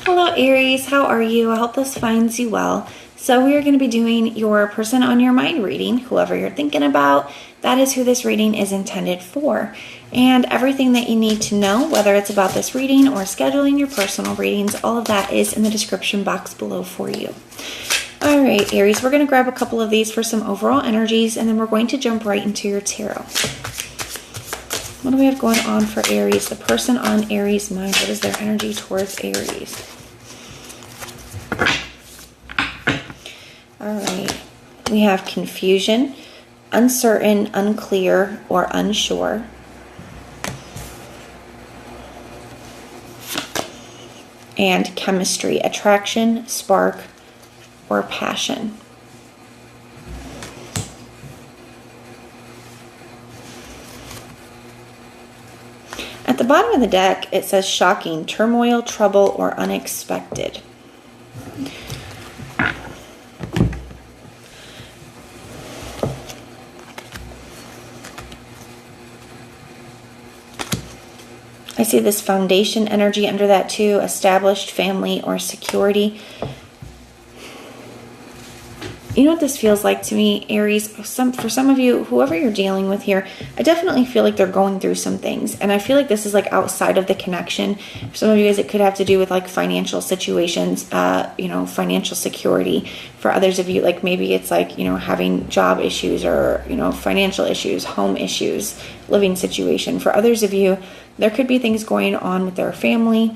Hello Aries, how are you? I hope this finds you well. So we are going to be doing your person on your mind reading, whoever you're thinking about. That is who this reading is intended for. And everything that you need to know, whether it's about this reading or scheduling your personal readings, all of that is in the description box below for you. All right, Aries, we're going to grab a couple of these for some overall energies, and then we're going to jump right into your tarot. What do we have going on for Aries? The person on Aries' mind. What is their energy towards Aries? All right. We have confusion, uncertain, unclear, or unsure. And chemistry, attraction, spark, or passion. At the bottom of the deck, it says shocking, turmoil, trouble, or unexpected. I see this foundation energy under that too, established, family, or security. You know what this feels like to me, Aries? For some of you, whoever you're dealing with here, I definitely feel like they're going through some things. And I feel like this is like outside of the connection. For some of you guys, it could have to do with like financial situations, financial security. For others of you, like maybe it's like, having job issues or, financial issues, home issues, living situation. For others of you, there could be things going on with their family.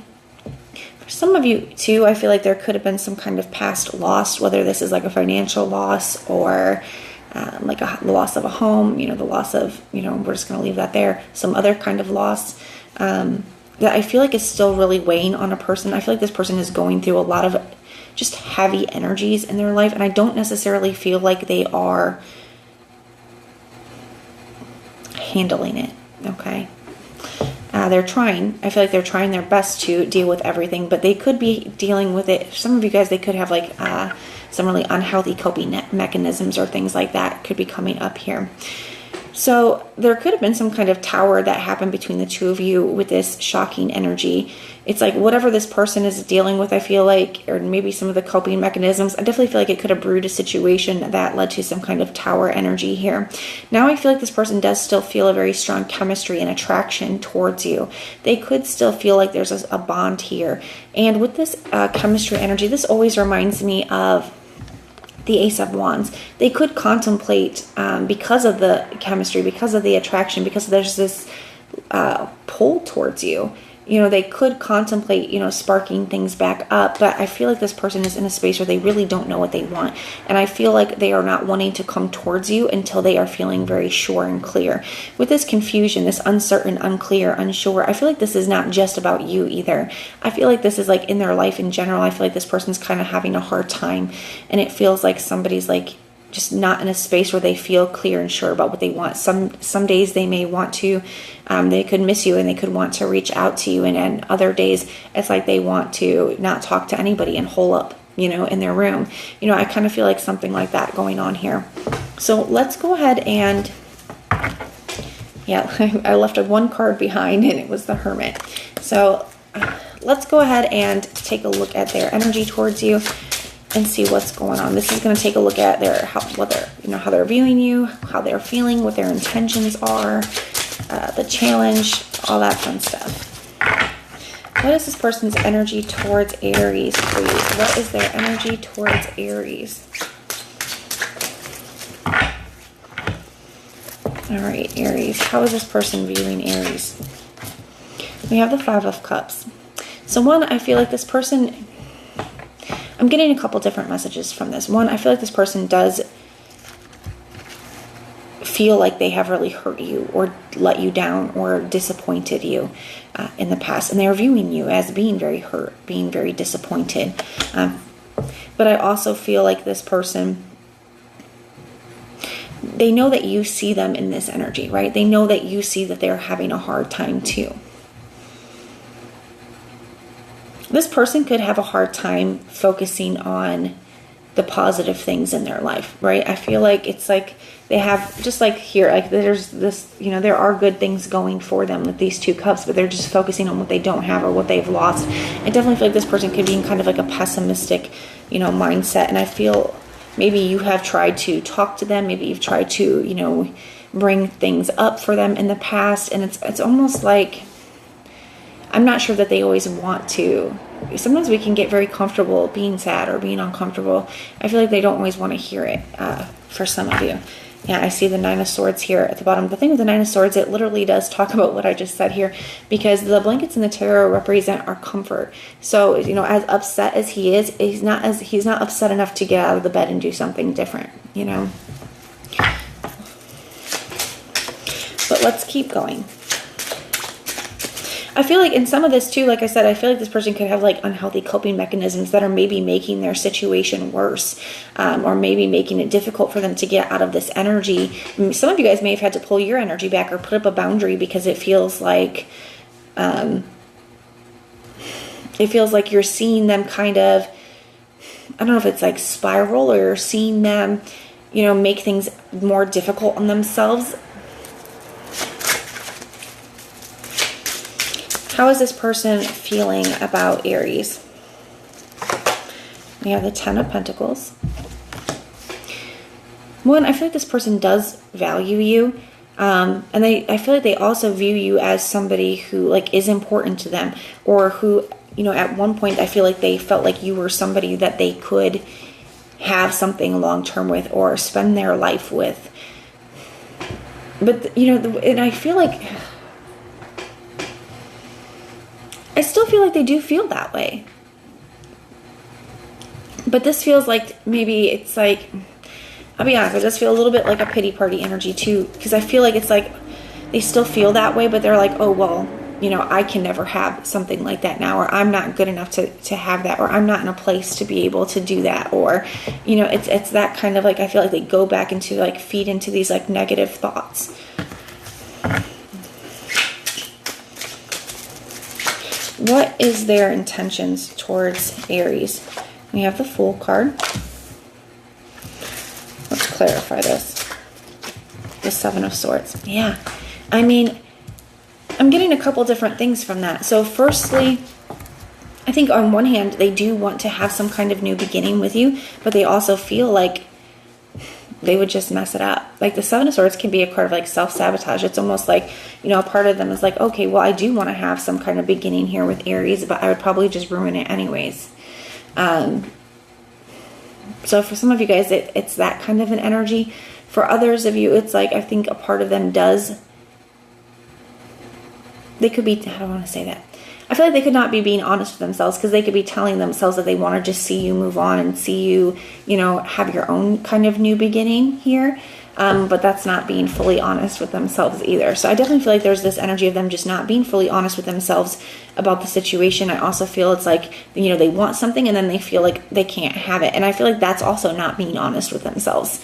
For some of you too, I feel like there could have been some kind of past loss, whether this is like a financial loss or like the loss of a home, the loss of, we're just going to leave that there, some other kind of loss that I feel like is still really weighing on a person. I feel like this person is going through a lot of just heavy energies in their life, and I don't necessarily feel like they are handling it, okay? They're trying. I feel like they're trying their best to deal with everything, but they could be dealing with it. Some of you guys, they could have like some really unhealthy coping mechanisms or things like that could be coming up here. So there could have been some kind of tower that happened between the two of you with this shocking energy. It's like whatever this person is dealing with, I feel like, or maybe some of the coping mechanisms, I definitely feel like it could have brewed a situation that led to some kind of tower energy here. Now I feel like this person does still feel a very strong chemistry and attraction towards you. They could still feel like there's a bond here. And with this chemistry energy, this always reminds me of the Ace of Wands. They could contemplate, because of the chemistry, because of the attraction, because there's this pull towards you. They could contemplate, sparking things back up, but I feel like this person is in a space where they really don't know what they want. And I feel like they are not wanting to come towards you until they are feeling very sure and clear. With this confusion, this uncertain, unclear, unsure, I feel like this is not just about you either. I feel like this is like in their life in general. I feel like this person's kind of having a hard time, and it feels like somebody's like just not in a space where they feel clear and sure about what they want. Some days they may want to, they could miss you and they could want to reach out to you. And other days it's like they want to not talk to anybody and hole up, in their room. I kind of feel like something like that going on here. So let's go ahead and, I left one card behind and it was the Hermit. So let's go ahead and take a look at their energy towards you and see what's going on. This is going to take a look at how they're viewing you, how they're feeling, what their intentions are, the challenge, all that fun stuff. What is this person's energy towards Aries, please? What is their energy towards Aries? All right, Aries. How is this person viewing Aries? We have the Five of Cups. So one, I feel like this person, I'm getting a couple different messages from this. One, I feel like this person does feel like they have really hurt you or let you down or disappointed you in the past. And they're viewing you as being very hurt, being very disappointed. But I also feel like this person, they know that you see them in this energy, right? They know that you see that they're having a hard time too. This person could have a hard time focusing on the positive things in their life, right? I feel like it's like they have, just like here, like there's this, you know, there are good things going for them with these 2 cups, but they're just focusing on what they don't have or what they've lost. I definitely feel like this person could be in kind of like a pessimistic, you know, mindset. And I feel maybe you have tried to talk to them. Maybe you've tried to, you know, bring things up for them in the past. And it's almost like, I'm not sure that they always want to. Sometimes we can get very comfortable being sad or being uncomfortable. I feel like they don't always want to hear it for some of you. Yeah, I see the 9 of Swords here at the bottom. The thing with the 9 of Swords, it literally does talk about what I just said here, because the blankets in the tarot represent our comfort. So, you know, as upset as he is, he's not upset enough to get out of the bed and do something different, you know. But let's keep going. I feel like in some of this too, like I said, I feel like this person could have like unhealthy coping mechanisms that are maybe making their situation worse, or maybe making it difficult for them to get out of this energy. Some of you guys may have had to pull your energy back or put up a boundary because it feels like you're seeing them kind of, I don't know if it's like spiral, or you're seeing them, you know, make things more difficult on themselves. How is this person feeling about Aries? We have the 10 of Pentacles. One, I feel like this person does value you. And I feel like they also view you as somebody who like is important to them, or who, you know, at one point I feel like they felt like you were somebody that they could have something long-term with or spend their life with. But, you know, and I feel like, I still feel like they do feel that way. But this feels like maybe it's like, I'll be honest, I just feel a little bit like a pity party energy too. Because I feel like it's like they still feel that way, but they're like, oh, well, you know, I can never have something like that now, or I'm not good enough to have that, or I'm not in a place to be able to do that, or, you know, it's that kind of like, I feel like they go back into like, feed into these like negative thoughts. What is their intentions towards Aries? We have the Fool card. Let's clarify this. The 7 of Swords. Yeah. I mean, I'm getting a couple different things from that. So firstly, I think on one hand, they do want to have some kind of new beginning with you, but they also feel like they would just mess it up. Like the 7 of Swords can be a card of like self-sabotage. It's almost like, you know, a part of them is like, okay, well, I do want to have some kind of beginning here with Aries, but I would probably just ruin it anyways. So for some of you guys, it's that kind of an energy. For others of you, it's like, I think a part of them does, they could be, I don't want to say that. I feel like they could not be being honest with themselves, because they could be telling themselves that they want to just see you move on and see you, you know, have your own kind of new beginning here. But that's not being fully honest with themselves either. So I definitely feel like there's this energy of them just not being fully honest with themselves about the situation. I also feel it's like, you know, they want something and then they feel like they can't have it. And I feel like that's also not being honest with themselves.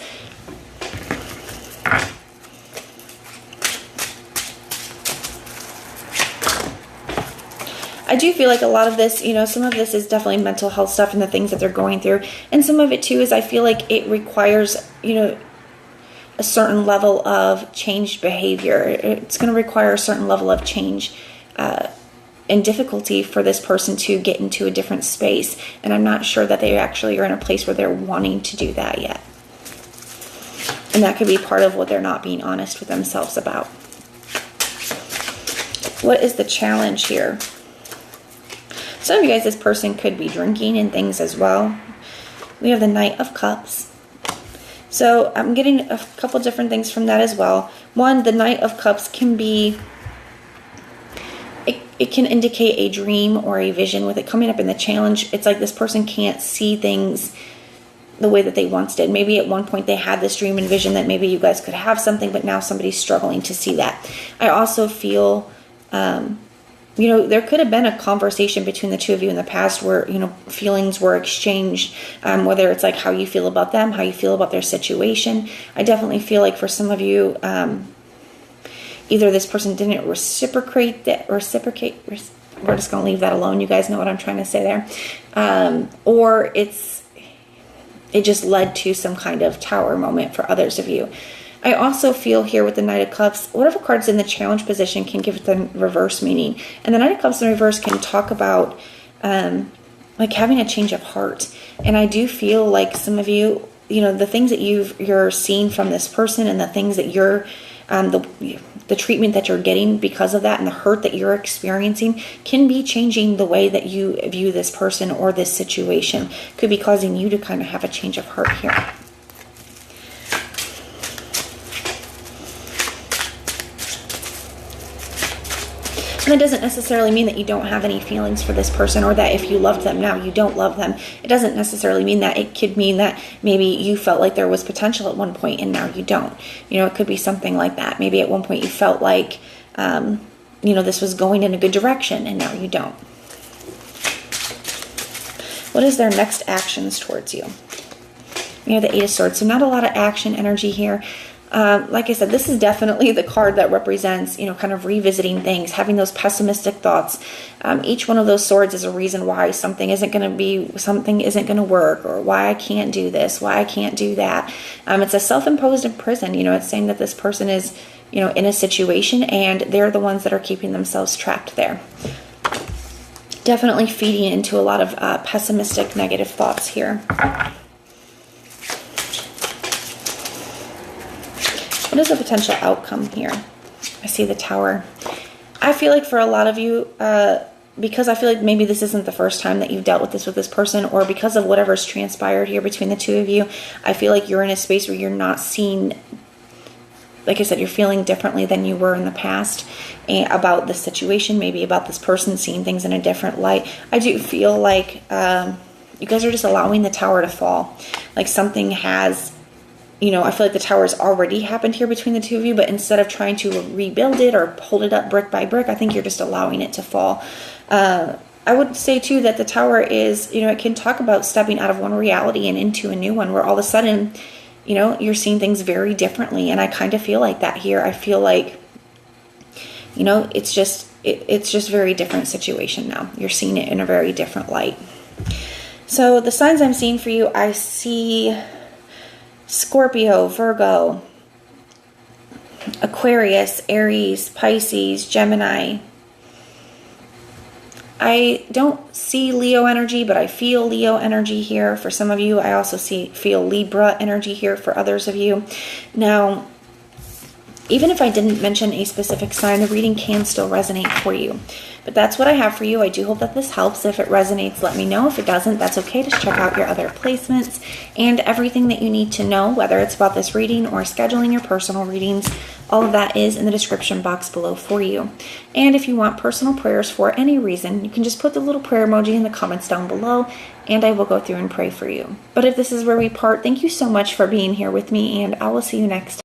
I do feel like a lot of this, you know, some of this is definitely mental health stuff and the things that they're going through. And some of it too is I feel like it requires, you know, a certain level of changed behavior. It's going to require a certain level of change and difficulty for this person to get into a different space. And I'm not sure that they actually are in a place where they're wanting to do that yet. And that could be part of what they're not being honest with themselves about. What is the challenge here? Some of you guys, this person could be drinking and things as well. We have the Knight of Cups. So I'm getting a couple different things from that as well. One, the Knight of Cups can be, it can indicate a dream or a vision with it coming up in the challenge. It's like this person can't see things the way that they once did. Maybe at one point they had this dream and vision that maybe you guys could have something, but now somebody's struggling to see that. I also feel, you know, there could have been a conversation between the two of you in the past where, you know, feelings were exchanged, whether it's like how you feel about them, how you feel about their situation. I definitely feel like for some of you, either this person didn't reciprocate, we're just going to leave that alone. You guys know what I'm trying to say there. Or it's, it just led to some kind of tower moment for others of you. I also feel here with the Knight of Cups, whatever card's in the challenge position can give it the reverse meaning. And the Knight of Cups in reverse can talk about like having a change of heart. And I do feel like some of you, the things that you're seeing from this person, and the things that you're, the treatment that you're getting because of that, and the hurt that you're experiencing can be changing the way that you view this person or this situation. Could be causing you to kind of have a change of heart here. And that doesn't necessarily mean that you don't have any feelings for this person, or that if you loved them now you don't love them. It doesn't necessarily mean that. It could mean that maybe you felt like there was potential at one point and now you don't. It could be something like that. Maybe at one point you felt like, this was going in a good direction and now you don't. What is their next actions towards you? The Eight of Swords. So not a lot of action energy here. Like I said, this is definitely the card that represents, kind of revisiting things, having those pessimistic thoughts. Each one of those swords is a reason why something isn't going to work, or why I can't do this, why I can't do that. It's a self-imposed prison. It's saying that this person is, in a situation, and they're the ones that are keeping themselves trapped there. Definitely feeding into a lot of pessimistic, negative thoughts here. What is the potential outcome here? I see the Tower. I feel like for a lot of you, because I feel like maybe this isn't the first time that you've dealt with this person, or because of whatever's transpired here between the two of you, I feel like you're in a space where you're not seeing, like I said, you're feeling differently than you were in the past about the situation, maybe about this person, seeing things in a different light. I do feel like you guys are just allowing the Tower to fall. Like something has... I feel like the Tower's already happened here between the two of you, but instead of trying to rebuild it or hold it up brick by brick, I think you're just allowing it to fall. I would say, too, that the Tower is, it can talk about stepping out of one reality and into a new one, where all of a sudden, you're seeing things very differently. And I kind of feel like that here. I feel like, it's just very different situation now. You're seeing it in a very different light. So the signs I'm seeing for you, I see... Scorpio, Virgo, Aquarius, Aries, Pisces, Gemini. I don't see Leo energy, but I feel Leo energy here for some of you. I also feel Libra energy here for others of you. Now, even if I didn't mention a specific sign, the reading can still resonate for you. But that's what I have for you. I do hope that this helps. If it resonates, let me know. If it doesn't, that's okay. Just check out your other placements and everything that you need to know, whether it's about this reading or scheduling your personal readings. All of that is in the description box below for you. And if you want personal prayers for any reason, you can just put the little prayer emoji in the comments down below, and I will go through and pray for you. But if this is where we part, thank you so much for being here with me, and I will see you next time.